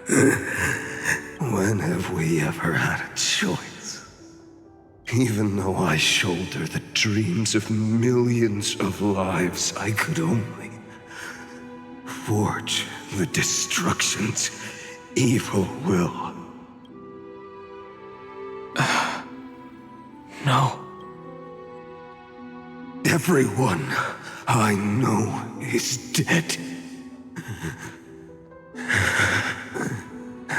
When have we ever had a choice? Even though I shoulder the dreams of millions of lives, I could only forge the destruction's evil will. No. Everyone I know is dead.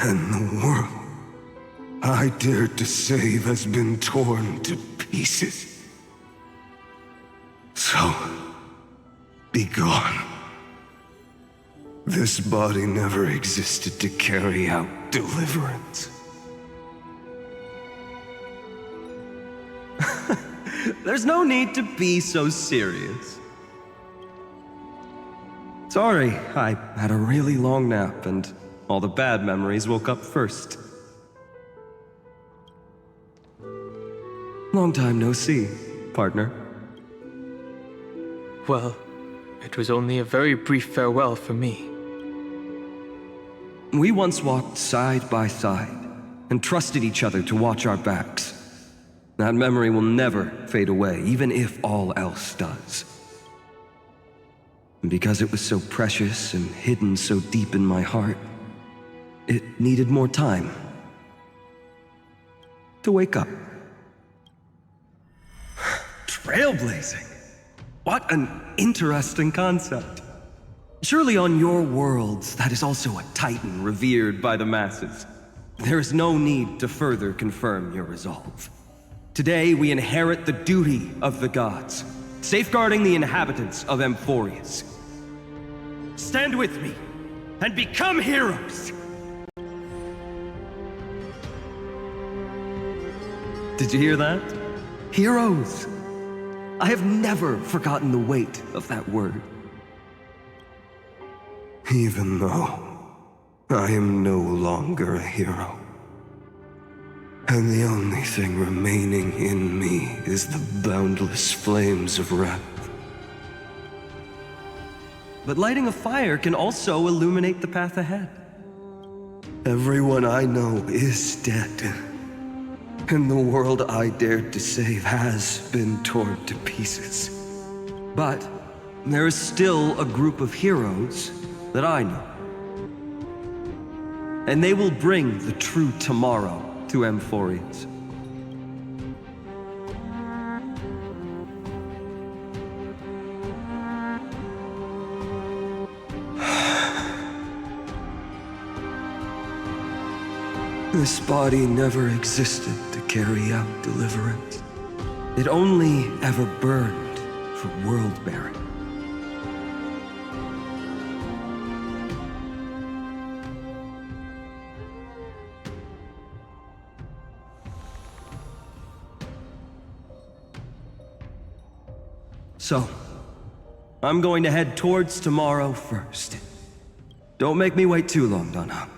And the world I dared to save has been torn to pieces. So, be gone. This body never existed to carry out deliverance. There's no need to be so serious. Sorry, I had a really long nap and all the bad memories woke up first. Long time no see, partner. Well, it was only a very brief farewell for me. We once walked side by side and trusted each other to watch our backs. That memory will never fade away, even if all else does. And because it was so precious and hidden so deep in my heart, it needed more time to wake up. Trailblazing? What an interesting concept. Surely on your worlds, that is also a titan revered by the masses. There is no need to further confirm your resolve. Today, we inherit the duty of the gods, safeguarding the inhabitants of Amphorius. Stand with me, and become heroes! Did you hear that? Heroes! I have never forgotten the weight of that word. Even though I am no longer a hero. And the only thing remaining in me is the boundless flames of wrath. But lighting a fire can also illuminate the path ahead. Everyone I know is dead. And the world I dared to save has been torn to pieces. But there is still a group of heroes that I know. And they will bring the true tomorrow to Amphorians. This body never existed to carry out deliverance. It only ever burned for world-bearing. So, I'm going to head towards tomorrow first. Don't make me wait too long, Donna.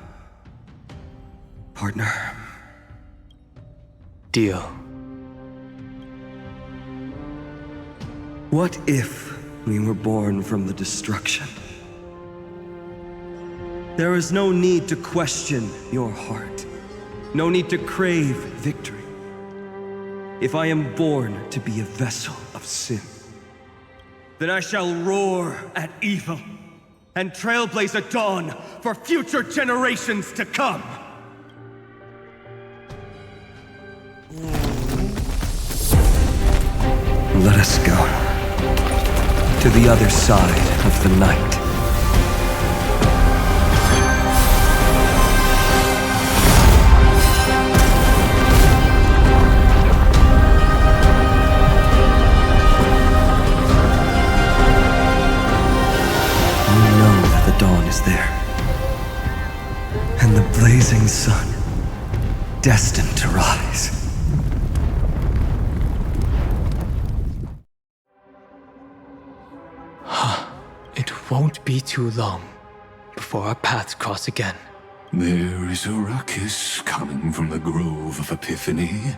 Partner. Deal. What if we were born from the destruction? There is no need to question your heart. No need to crave victory. If I am born to be a vessel of sin, then I shall roar at evil and trailblaze a dawn for future generations to come. Let us go to the other side of the night. The dawn is there, and the blazing sun, destined to rise. It won't be too long before our paths cross again. There is a ruckus coming from the Grove of Epiphany.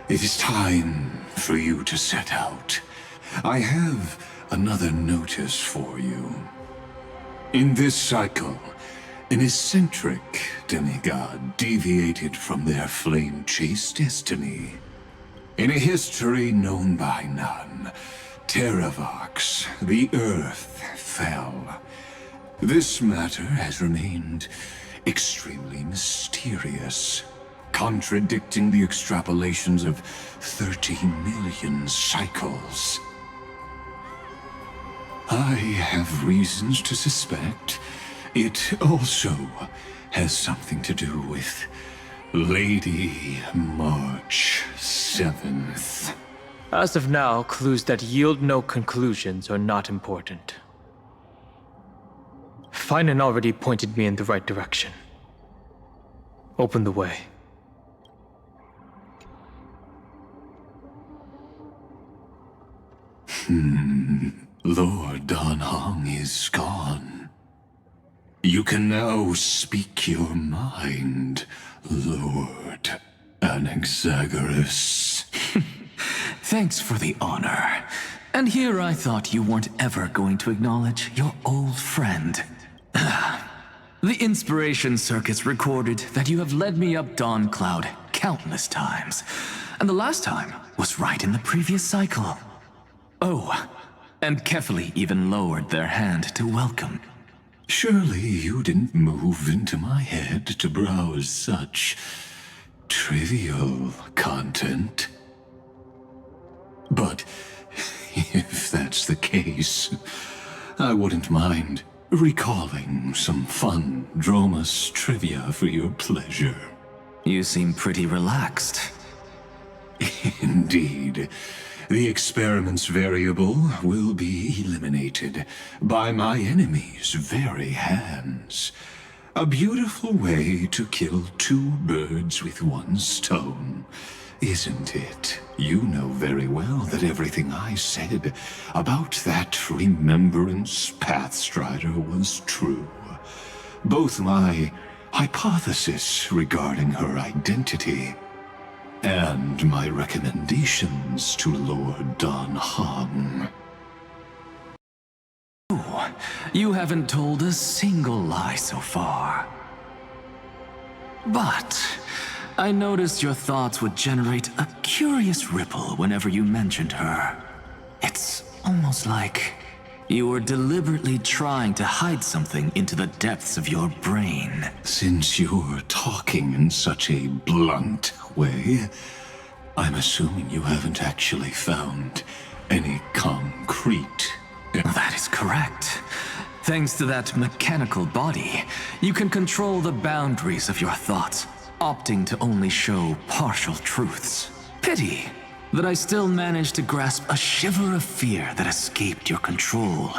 It is time for you to set out. I have another notice for you. In this cycle, An eccentric demigod deviated from their flame-chased destiny. In a history known by none, Terravox, the Earth, fell. This matter has remained extremely mysterious, contradicting the extrapolations of 30 million cycles. I have reasons to suspect it also has something to do with Lady March 7th. As of now, clues that yield no conclusions are not important. Finan already pointed me in the right direction. Open the way. Lord Dan Hong is gone. You can now speak your mind, Lord Anaxagoras. Thanks for the honor. And here I thought you weren't ever going to acknowledge your old friend. The Inspiration Circuits recorded that you have led me up Dawn Cloud countless times, and the last time was right in the previous cycle. Oh, and Kefali even lowered their hand to welcome. Surely you didn't move into my head to browse such trivial content. But if that's the case, I wouldn't mind recalling some fun Dromus trivia for your pleasure. You seem pretty relaxed. Indeed. The experiment's variable will be eliminated by my enemy's very hands. A beautiful way to kill two birds with one stone, isn't it? You know very well that everything I said about that Remembrance Pathstrider was true. Both my hypothesis regarding her identity and my recommendations to Lord Dan Hong. Oh, you haven't told a single lie so far. But I noticed your thoughts would generate a curious ripple whenever you mentioned her. It's almost like you were deliberately trying to hide something into the depths of your brain. Since you're talking in such a blunt way, I'm assuming you haven't actually found any concrete. That is correct. Thanks to that mechanical body, you can control the boundaries of your thoughts, opting to only show partial truths. Pity that I still managed to grasp a shiver of fear that escaped your control,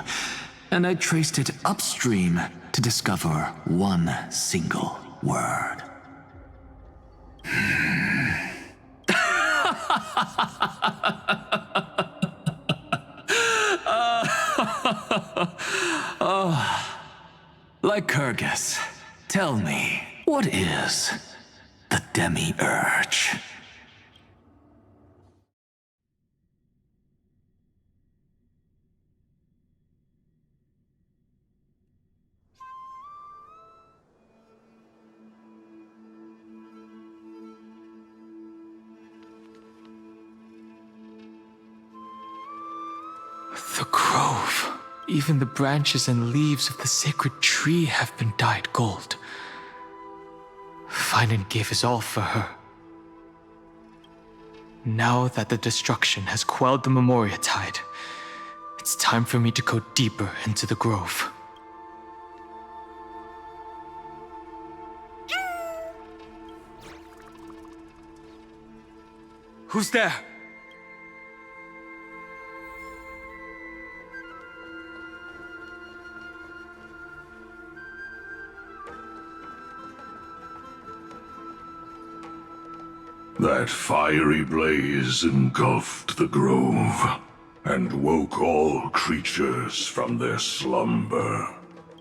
and I traced it upstream to discover one single word. Lycurgus, tell me, what is the Demi-Urge? The grove. Even the branches and leaves of the sacred tree have been dyed gold. Finan gave his all for her. Now that the destruction has quelled the Memoria Tide, it's time for me to go deeper into the grove. Who's there? That fiery blaze engulfed the grove and woke all creatures from their slumber.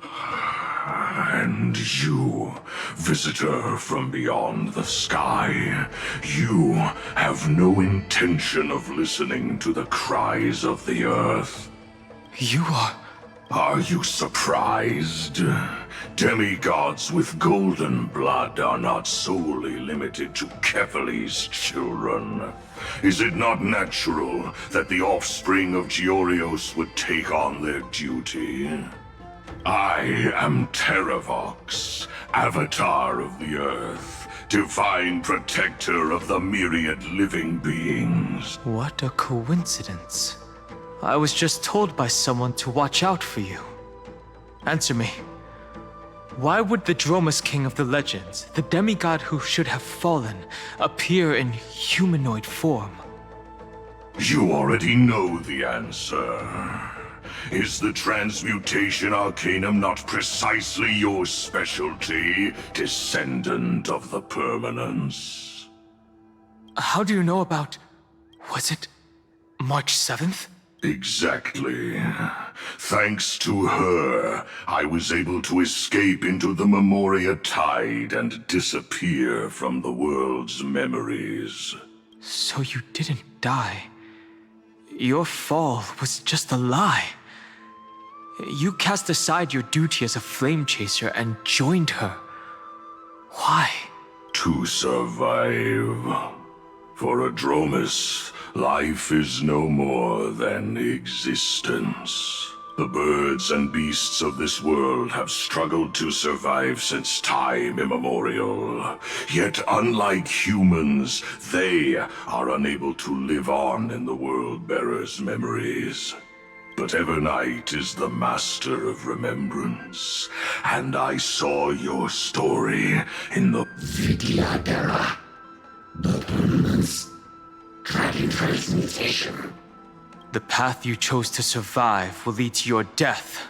And you, visitor from beyond the sky, you have no intention of listening to the cries of the earth. You are... Are you surprised? Demigods with golden blood are not solely limited to Kefali's children. Is it not natural that the offspring of Georios would take on their duty? I am Terravox, Avatar of the Earth, divine protector of the myriad living beings. What a coincidence. I was just told by someone to watch out for you. Answer me. Why would the Dromus King of the Legends, the demigod who should have fallen, appear in humanoid form? You already know the answer. Is the transmutation arcanum not precisely your specialty, descendant of the permanence? How do you know about... was it March 7th? Exactly. Thanks to her, I was able to escape into the Memoria Tide and disappear from the world's memories. So you didn't die. Your fall was just a lie. You cast aside your duty as a flame chaser and joined her. Why? To survive. For a Dromus, life is no more than existence. The birds and beasts of this world have struggled to survive since time immemorial. Yet unlike humans, they are unable to live on in the World-Bearer's memories. But Evernight is the master of remembrance, and I saw your story in the Vidyadhara. The permanence, dragon transmutation. The path you chose to survive will lead to your death,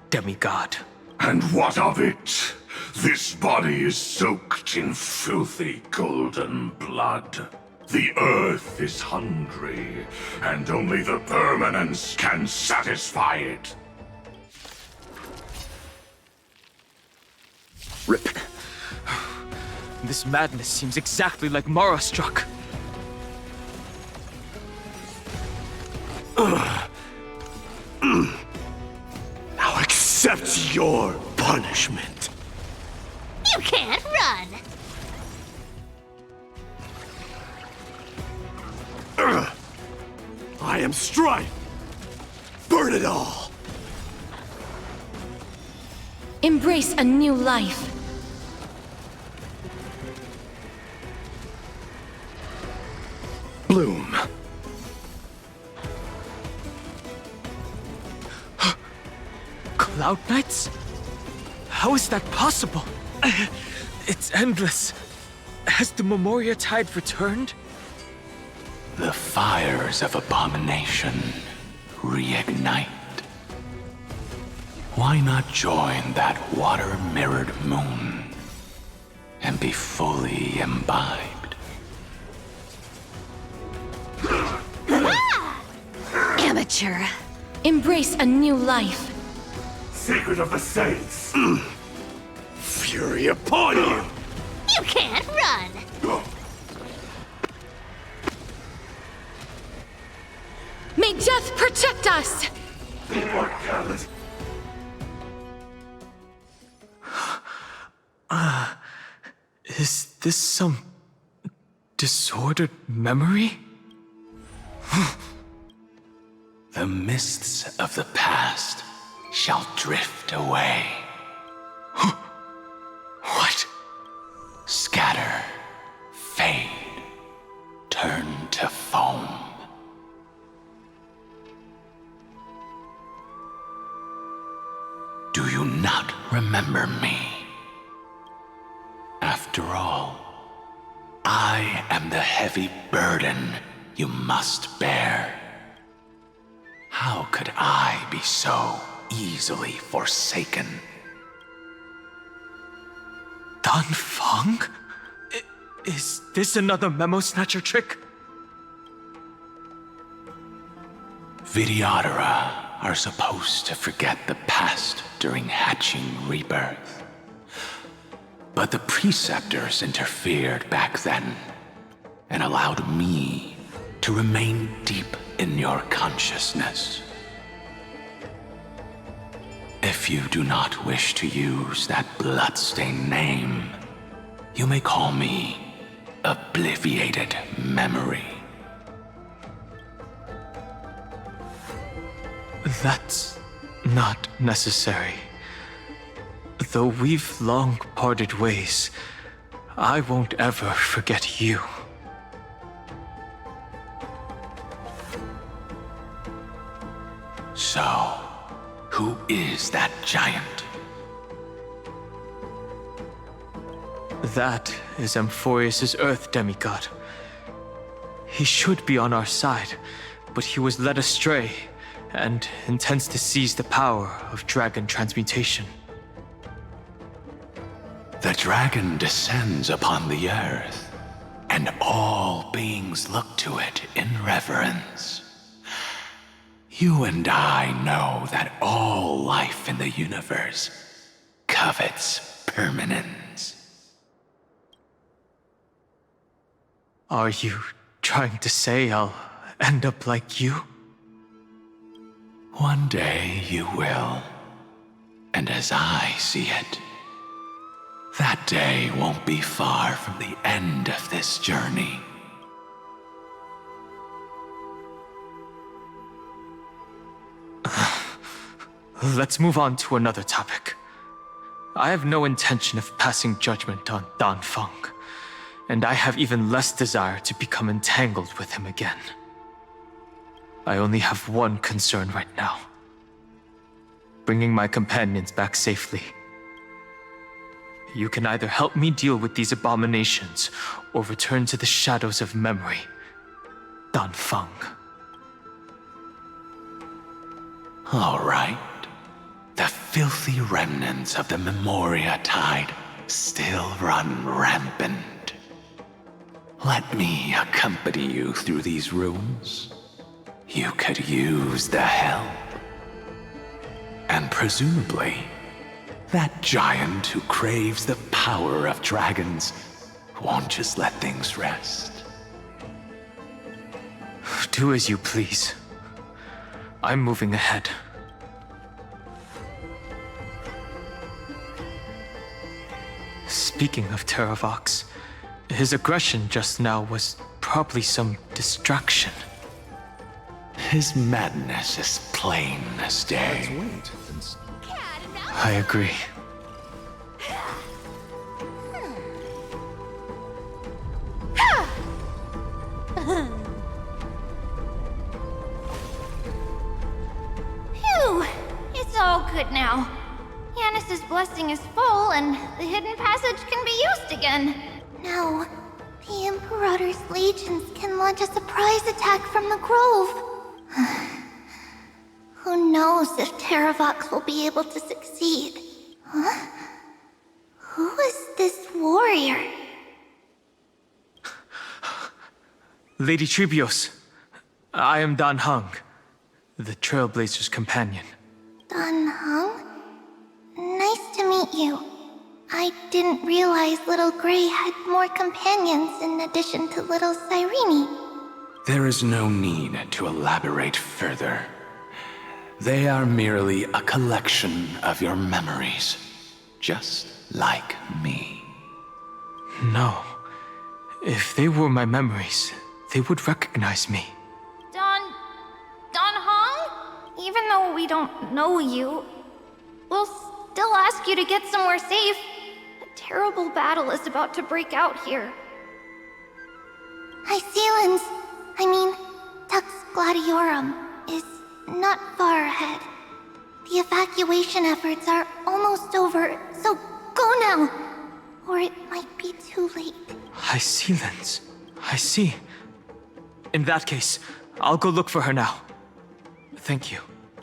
demigod. And what of it? This body is soaked in filthy golden blood. The earth is hungry, and only the permanence can satisfy it. Rip. This madness seems exactly like Mara struck. Now accept your punishment. You can't run! I am strife. Burn it all. Embrace a new life. Bloom. Cloud Knights? How is that possible? It's endless. Has the Memoria Tide returned? The fires of abomination reignite. Why not join that water-mirrored moon and be fully imbibed? Amateur. Embrace a new life. Secret of the Saints. Fury upon you. You can't run! May death protect us! Is this some disordered memory? The mists of the past shall drift away. What? Scatter, fade, turn to foam. Do you not remember me? After all, I am the heavy burden you must bear. How could I be so easily forsaken? Dan Feng? Is this another memo snatcher trick? Vidyadhara are supposed to forget the past during hatching rebirth. But the preceptors interfered back then and allowed me to remain deep in your consciousness. If If you do not wish to use that bloodstained name, you may call me Obliviated Memory. That's not necessary. Though we've long parted ways, I won't ever forget you. So, who is that giant? That is Amphorius' Earth demigod. He should be on our side, but he was led astray and intends to seize the power of dragon transmutation. The dragon descends upon the earth, and all beings look to it in reverence. You and I know that all life in the universe covets permanence. Are you trying to say I'll end up like you? One day you will. And as I see it, that day won't be far from the end of this journey. Let's move on to another topic. I have no intention of passing judgment on Dan Feng, and I have even less desire to become entangled with him again. I only have one concern right now: bringing my companions back safely. You can either help me deal with these abominations, or return to the shadows of memory. Dan Feng. All right. The filthy remnants of the Memoria Tide still run rampant. Let me accompany you through these rooms. You could use the help. And presumably, that giant who craves the power of dragons won't just let things rest. Do as you please. I'm moving ahead. Speaking of Terravox, his aggression just now was probably some distraction. His madness is plain as day. I agree. Phew! It's all good now. Yanis's blessing is full, and the hidden passage can be used again. No, the Imperator's legions can launch a surprise attack from the grove. Who knows if Terravox will be able to succeed? Huh? Who is this warrior? Lady Tribios, I am Dan Heng, the Trailblazer's companion. Dan Heng? Nice to meet you. I didn't realize Little Gray had more companions in addition to Little Cyrene. There is no need to elaborate further. They are merely a collection of your memories, just like me. No. If they were my memories, they would recognize me. Dan Heng? Even though we don't know you, we'll still ask you to get somewhere safe. A terrible battle is about to break out here. Iceland's, Tux Gladiorum, is not far ahead. The evacuation efforts are almost over, so go now, or it might be too late. Iceland's. I see. In that case, I'll go look for her now. Thank you.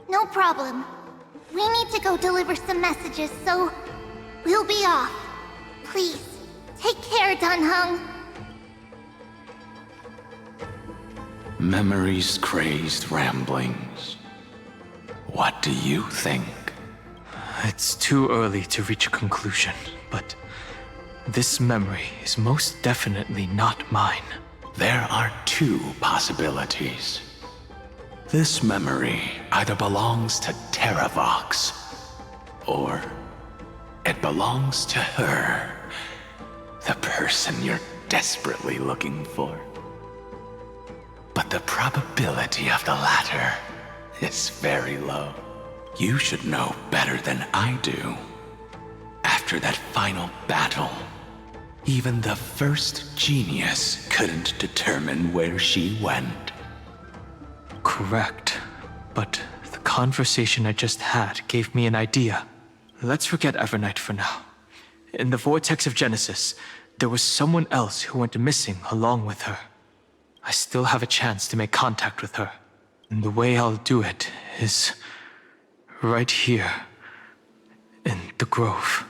No problem. We need to go deliver some messages, so we'll be off. Please, take care, Dan Heng. Memories crazed ramblings. What do you think? It's too early to reach a conclusion, but this memory is most definitely not mine. There are two possibilities. This memory either belongs to Terravox, Or it belongs to her, the person you're desperately looking for. But the probability of the latter is very low. You should know better than I do. After that final battle, even the first genius couldn't determine where she went. Correct. But the conversation I just had gave me an idea. Let's forget Evernight for now. In the vortex of Genesis, there was someone else who went missing along with her. I still have a chance to make contact with her. And the way I'll do it is right here in the grove.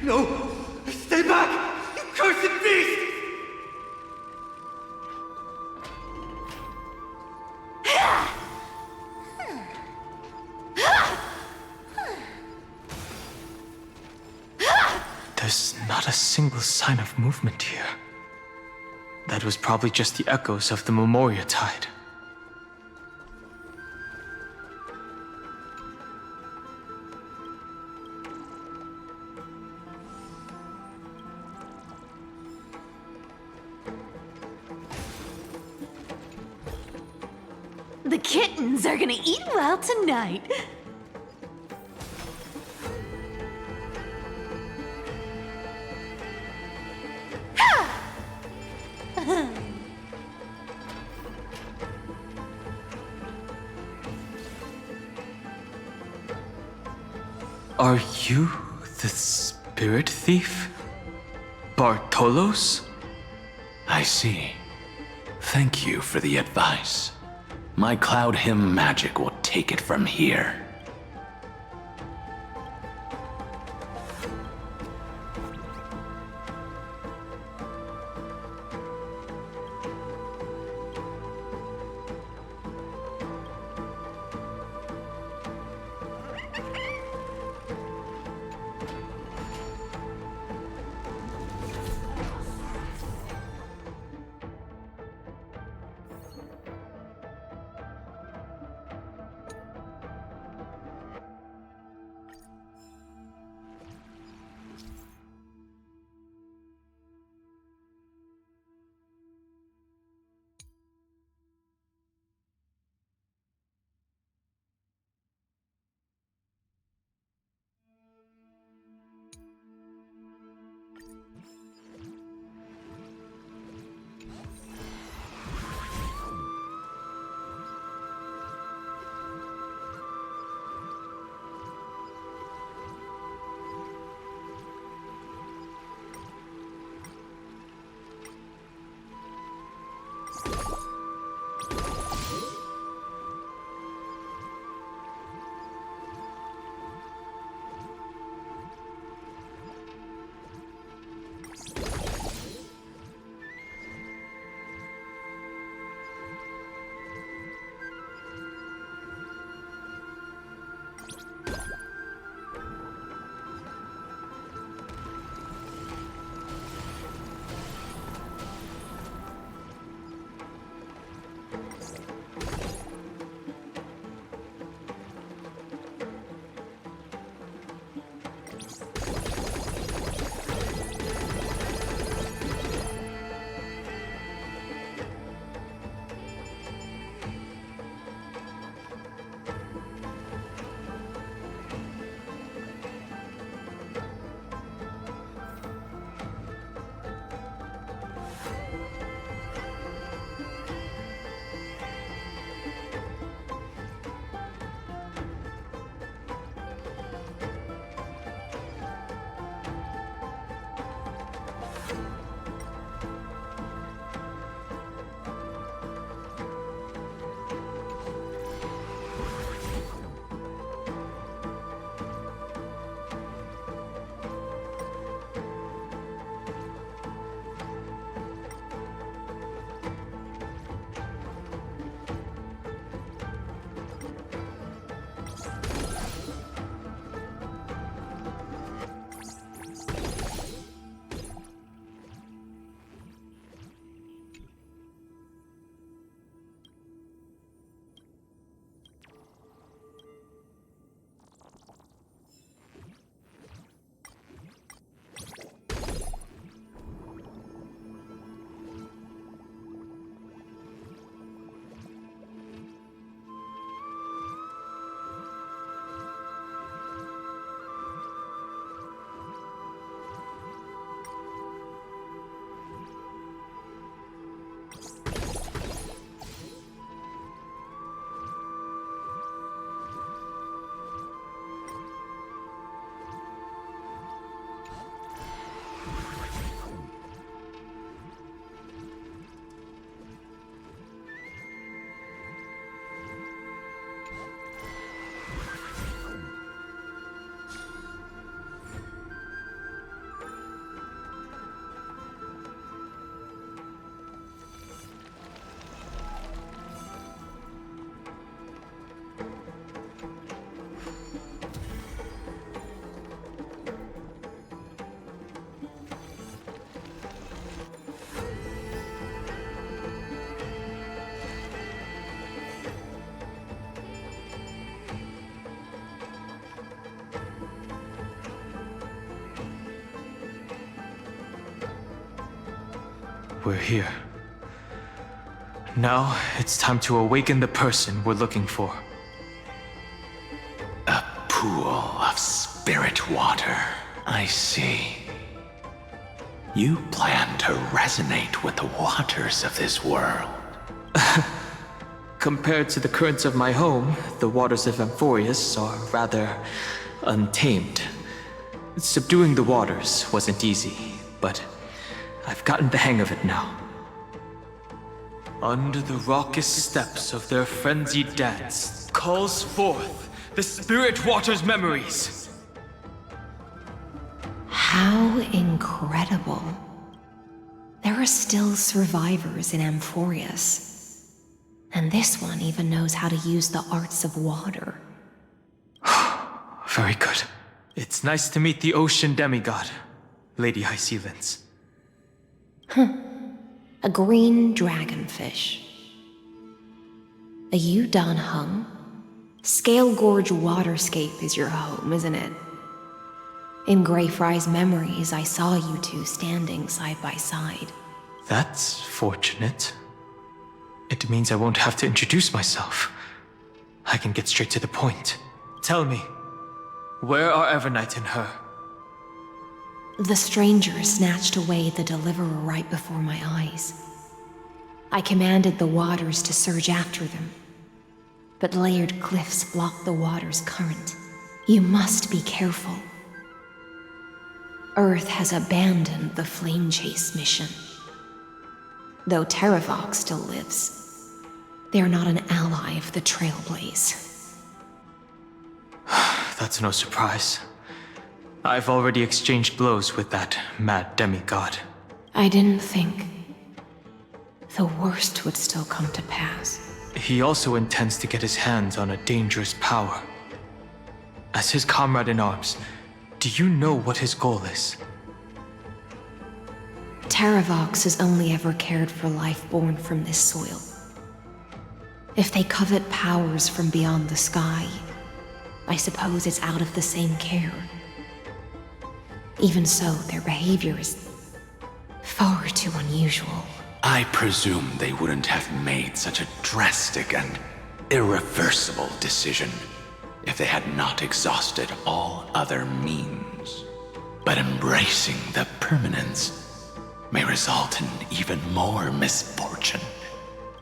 No! Stay back! You cursed beast! There's not a single sign of movement here. That was probably just the echoes of the Memoria Tide. The kittens are gonna eat well tonight. Are you the spirit thief? Bartolos? I see. Thank you for the advice. My Cloud Hymn magic will take it from here. we're here. Now, it's time to awaken the person we're looking for. A pool of spirit water. I see. You plan to resonate with the waters of this world. Compared to the currents of my home, the waters of Amphorius are rather untamed. Subduing the waters wasn't easy, but I've gotten the hang of it now. Under the raucous steps of their frenzied dance calls forth the spirit water's memories. How incredible. There are still survivors in Amphorius. And this one even knows how to use the arts of water. Very good. It's nice to meet the ocean demigod, Lady Hysealence. A green dragonfish. A Yudon Hung? Scale Gorge Waterscape is your home, isn't it? In Greyfry's memories, I saw you two standing side by side. That's fortunate. It means I won't have to introduce myself. I can get straight to the point. Tell me, where are Evernight and her? The stranger snatched away the deliverer right before my eyes. I commanded the waters to surge after them, but layered cliffs block the water's current. You must be careful. Earth has abandoned the flame chase mission. Though Terravox still lives, they are not an ally of the Trailblaze. That's no surprise. I've already exchanged blows with that mad demigod. I didn't think the worst would still come to pass. He also intends to get his hands on a dangerous power. As his comrade in arms, do you know what his goal is? Terravox has only ever cared for life born from this soil. If they covet powers from beyond the sky, I suppose it's out of the same care. Even so, their behavior is far too unusual. I presume they wouldn't have made such a drastic and irreversible decision if they had not exhausted all other means. But embracing the permanence may result in even more misfortune.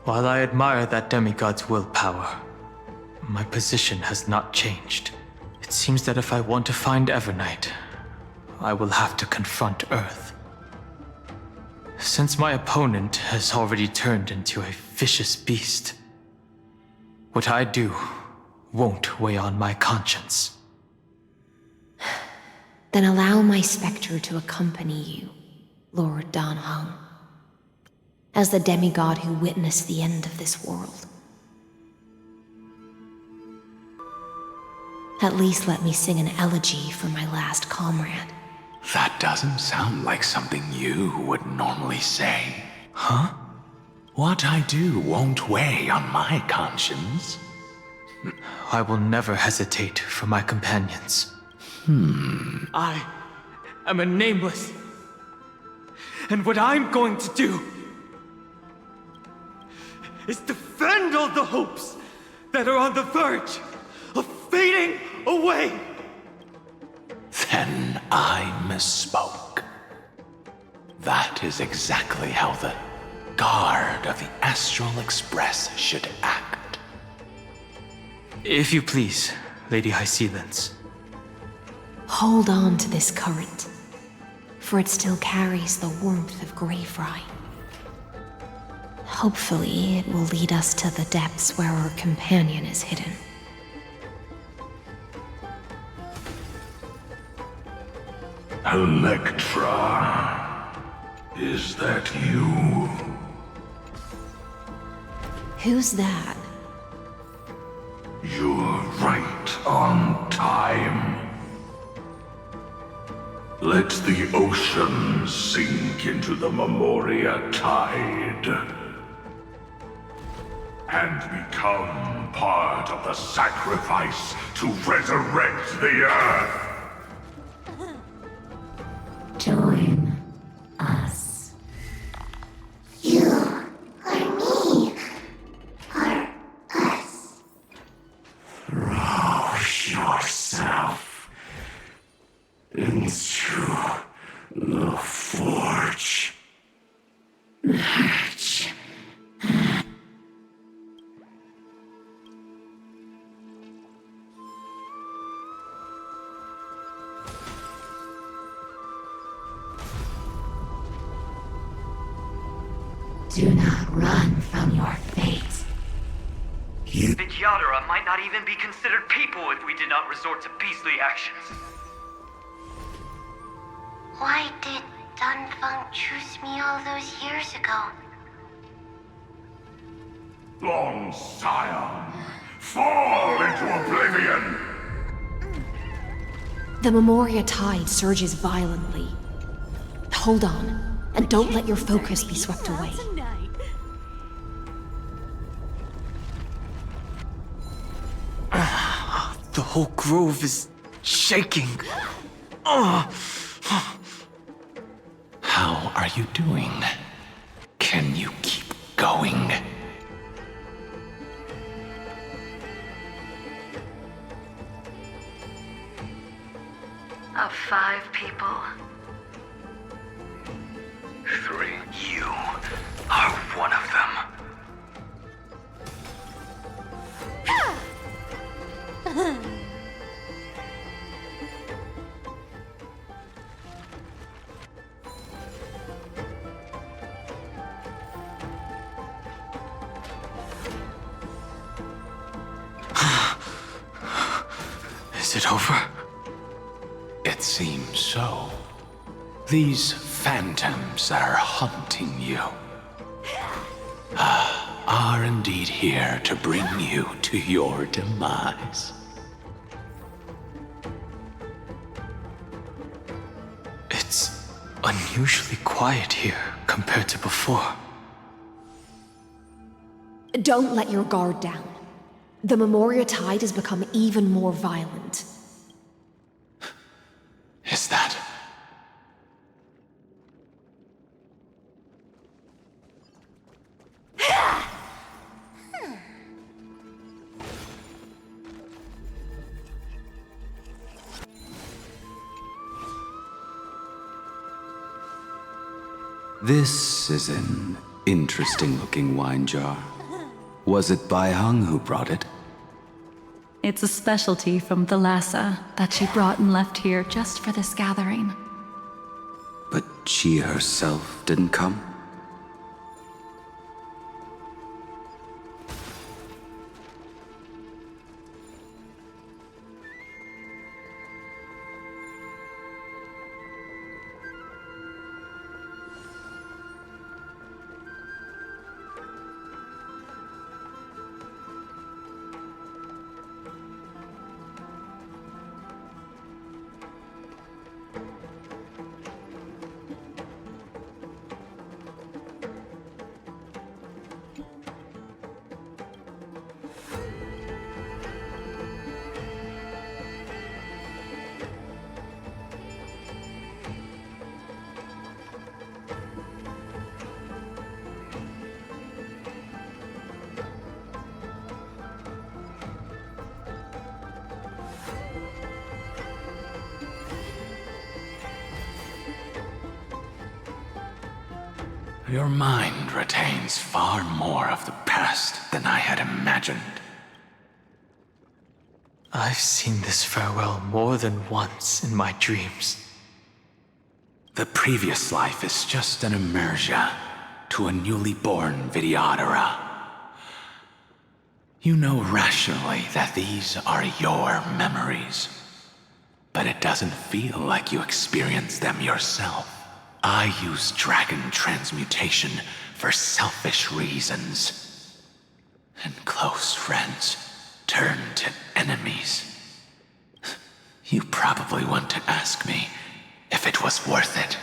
While I admire that demigod's willpower, my position has not changed. It seems that if I want to find Evernight, I will have to confront Earth. Since my opponent has already turned into a vicious beast, what I do won't weigh on my conscience. Then allow my specter to accompany you, Lord Dan Hung, as the demigod who witnessed the end of this world. At least let me sing an elegy for my last comrade. That doesn't sound like something you would normally say. Huh? What I do won't weigh on my conscience. I will never hesitate for my companions. I am a nameless. And what I'm going to do is defend all the hopes that are on the verge of fading away. Then I misspoke. That is exactly how the guard of the Astral Express should act. If you please, Lady Hysealence. Hold on to this current, for it still carries the warmth of Greyfry. Hopefully, it will lead us to the depths where our companion is hidden. Electra, is that you? Who's that? You're right on time. Let the ocean sink into the Memoria tide and become part of the sacrifice to resurrect the Earth. Join us. The Forge. Do not run from your fate. The Yadara might not even be considered people if we did not resort to beastly actions. Why did Dunfeng choose me all those years ago? Long Scion, fall into oblivion! The Memoria tide surges violently. Hold on, and don't let your focus be swept away. The whole grove is shaking. How are you doing? Can you keep going? Of 5 people. 3. You are one of them. Is it over? It seems so. These phantoms that are haunting you are indeed here to bring you to your demise. It's unusually quiet here compared to before. Don't let your guard down. The Memoria tide has become even more violent. Is that... This is an interesting-looking wine jar. Was it Bai Hung who brought it? It's a specialty from the Lhasa that she brought and left here just for this gathering. But she herself didn't come? Your mind retains far more of the past than I had imagined. I've seen this farewell more than once in my dreams. The previous life is just an immersia to a newly born Vidyadhara. You know rationally that these are your memories, but it doesn't feel like you experienced them yourself. I use dragon transmutation for selfish reasons. And close friends turn to enemies. You probably want to ask me if it was worth it.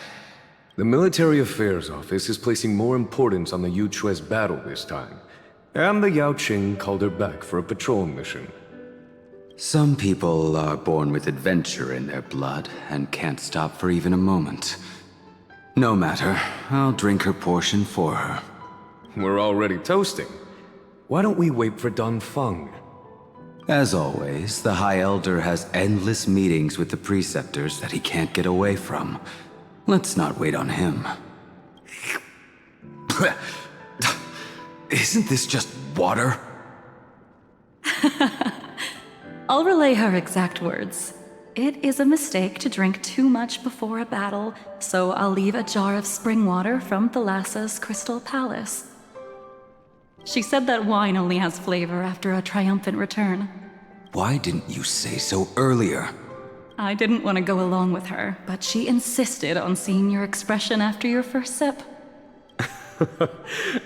The Military Affairs Office is placing more importance on the Yuchue's battle this time. And the Yao Qing called her back for a patrol mission. Some people are born with adventure in their blood and can't stop for even a moment. No matter, I'll drink her portion for her. We're already toasting. Why don't we wait for Dunfeng? As always, the High Elder has endless meetings with the Preceptors that he can't get away from. Let's not wait on him. Isn't this just water? I'll relay her exact words. It is a mistake to drink too much before a battle, so I'll leave a jar of spring water from Thalassa's Crystal Palace. She said that wine only has flavor after a triumphant return. Why didn't you say so earlier? I didn't want to go along with her, but she insisted on seeing your expression after your first sip.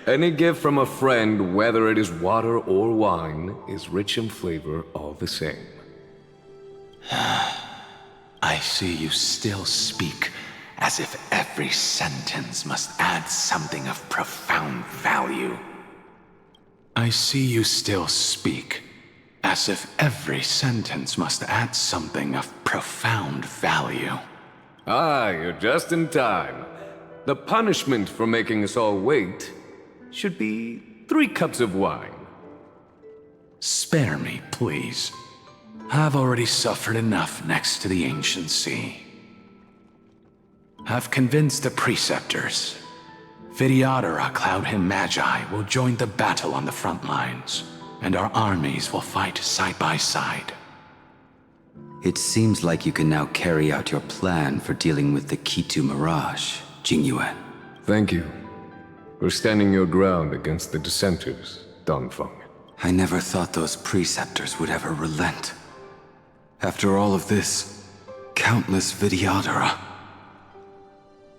Any gift from a friend, whether it is water or wine, is rich in flavor all the same. I see you still speak as if every sentence must add something of profound value. I see you still speak as if every sentence must add something of profound value. Ah, you're just in time. The punishment for making us all wait should be 3 cups of wine. Spare me, please. I've already suffered enough next to the ancient sea. I've convinced the preceptors. Vidyadhara Cloudhim Magi will join the battle on the front lines, and our armies will fight side by side. It seems like you can now carry out your plan for dealing with the Kitu Mirage, Jingyuan. Thank you for standing your ground against the dissenters, Dongfeng. I never thought those preceptors would ever relent. After all of this, countless Vidyadhara.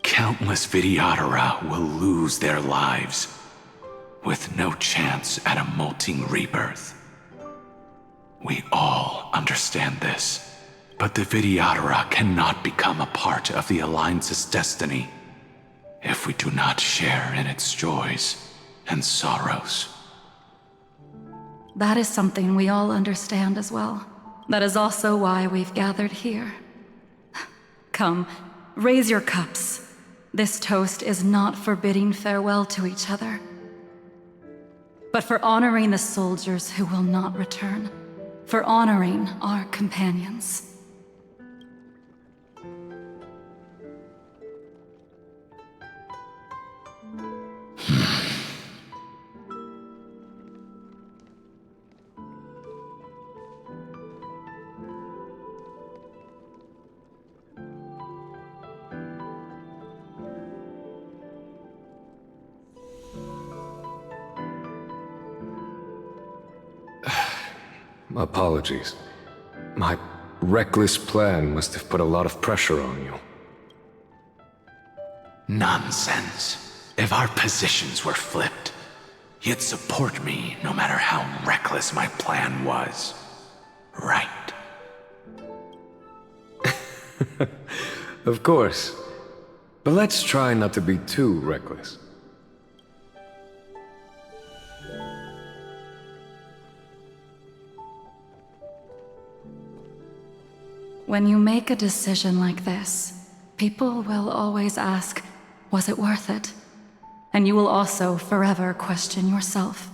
Countless Vidyadhara will lose their lives, with no chance at a molting rebirth. We all understand this, but the Vidyadhara cannot become a part of the Alliance's destiny if we do not share in its joys and sorrows. That is something we all understand as well. That is also why we've gathered here. Come, raise your cups. This toast is not for bidding farewell to each other, but for honoring the soldiers who will not return, for honoring our companions. Apologies. My reckless plan must have put a lot of pressure on you. Nonsense. If our positions were flipped, you'd support me no matter how reckless my plan was. Right? Of course. But let's try not to be too reckless. When you make a decision like this, people will always ask, was it worth it? And you will also forever question yourself.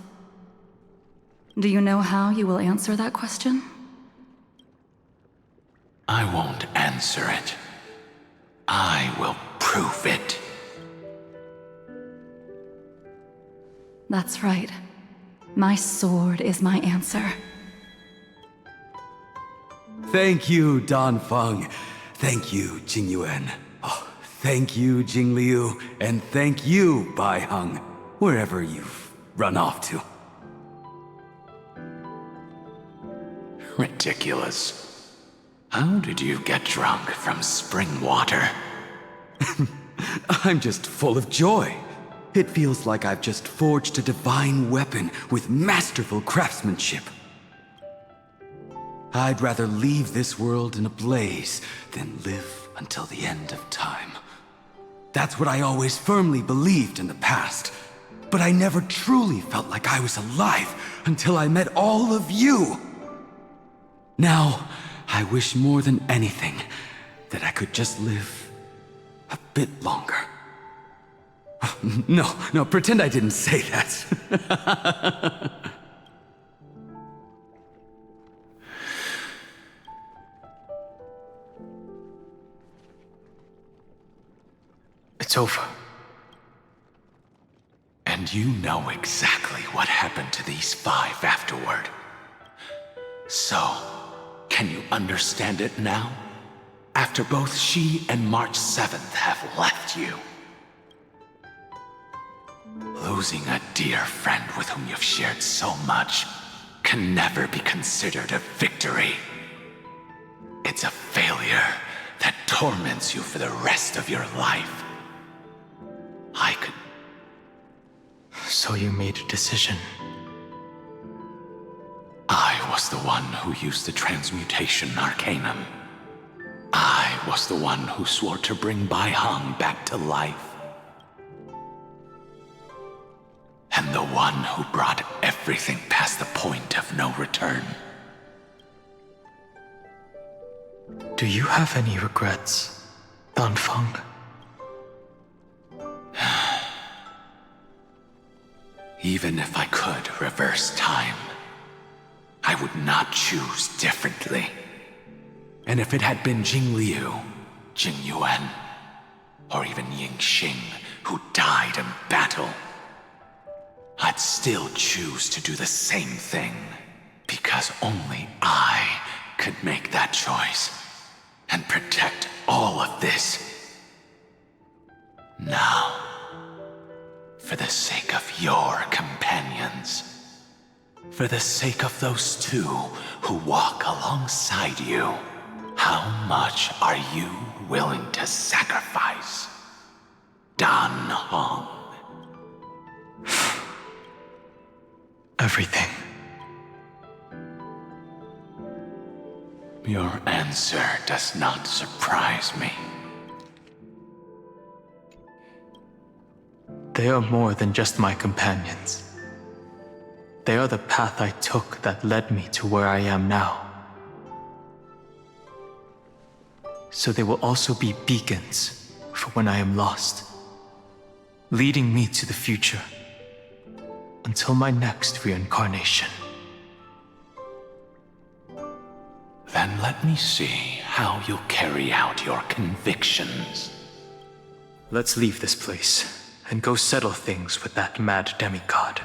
Do you know how you will answer that question? I won't answer it. I will prove it. That's right. My sword is my answer. Thank you, Dongfeng. Thank you, Jingyuan. Oh, thank you, Jingliu. And thank you, Baiheng, wherever you've run off to. Ridiculous. How did you get drunk from spring water? I'm just full of joy. It feels like I've just forged a divine weapon with masterful craftsmanship. I'd rather leave this world in a blaze than live until the end of time. That's what I always firmly believed in the past. But I never truly felt like I was alive until I met all of you. Now, I wish more than anything that I could just live a bit longer. No, pretend I didn't say that. It's over. And you know exactly what happened to these 5 afterward. So, can you understand it now? After both she and March 7th have left you. Losing a dear friend with whom you've shared so much can never be considered a victory. It's a failure that torments you for the rest of your life. I could... So you made a decision. I was the one who used the transmutation arcanum. I was the one who swore to bring Bai Hong back to life. And the one who brought everything past the point of no return. Do you have any regrets, Danfeng? Even if I could reverse time, I would not choose differently. And if it had been Jing Liu, Jing Yuan, or even Ying Xing who died in battle, I'd still choose to do the same thing, because only I could make that choice and protect all of this. Now, for the sake of your companions, for the sake of those 2 who walk alongside you, how much are you willing to sacrifice, Dan Hong? Everything. Your answer does not surprise me. They are more than just my companions. They are the path I took that led me to where I am now. So they will also be beacons for when I am lost, leading me to the future until my next reincarnation. Then let me see how you'll carry out your convictions. Let's leave this place and go settle things with that mad demigod.